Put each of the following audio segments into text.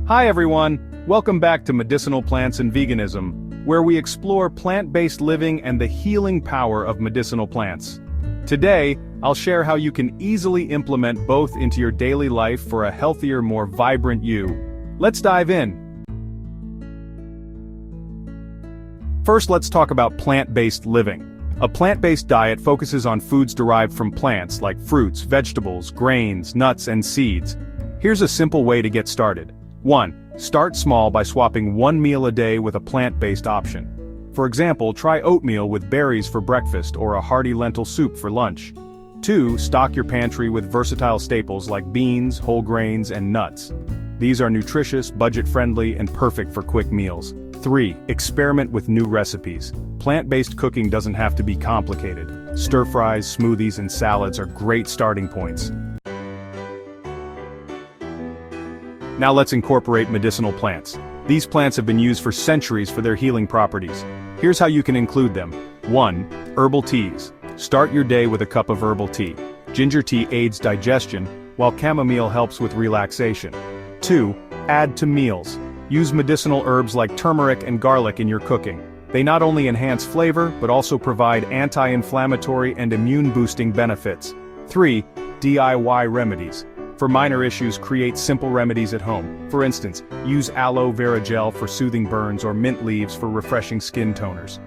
Hi everyone, welcome back to Medicinal Plants and Veganism, where we explore plant-based living and the healing power of medicinal plants. Today, I'll share how you can easily implement both into your daily life for a healthier, more vibrant you. Let's dive in. First, let's talk about plant-based living. A plant-based diet focuses on foods derived from plants like fruits, vegetables, grains, nuts, and seeds. Here's a simple way to get started. 1. Start small by swapping one meal a day with a plant-based option. For example, try oatmeal with berries for breakfast or a hearty lentil soup for lunch. 2. Stock your pantry with versatile staples like beans, whole grains, and nuts. These are nutritious, budget-friendly, and perfect for quick meals. 3. Experiment with new recipes. Plant-based cooking doesn't have to be complicated. Stir-fries, smoothies, and salads are great starting points. Now let's incorporate medicinal plants. These plants have been used for centuries for their healing properties. Here's how you can include them. 1. Herbal teas. Start your day with a cup of herbal tea. Ginger tea aids digestion, while chamomile helps with relaxation. 2. Add to meals. Use medicinal herbs like turmeric and garlic in your cooking. They not only enhance flavor, but also provide anti-inflammatory and immune-boosting benefits. 3. DIY remedies. For minor issues, create simple remedies at home. For instance, use aloe vera gel for soothing burns or mint leaves for refreshing skin toners.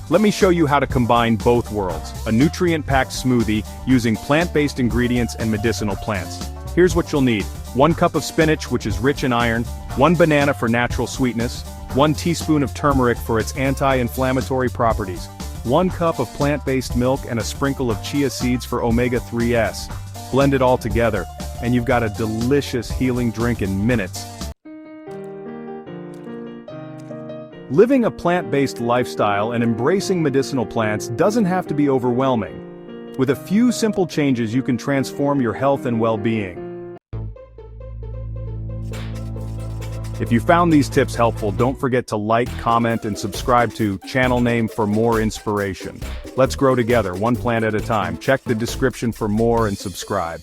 Let me show you how to combine both worlds, a nutrient-packed smoothie using plant-based ingredients and medicinal plants. Here's what you'll need. 1 cup of spinach, which is rich in iron, 1 banana for natural sweetness, 1 teaspoon of turmeric for its anti-inflammatory properties, 1 cup of plant-based milk and a sprinkle of chia seeds for omega-3s. Blend it all together, and you've got a delicious healing drink in minutes. Living a plant-based lifestyle and embracing medicinal plants doesn't have to be overwhelming. With a few simple changes, you can transform your health and well-being. If you found these tips helpful, don't forget to like, comment, and subscribe to Channel Name for more inspiration. Let's grow together, one plant at a time. Check the description for more and subscribe.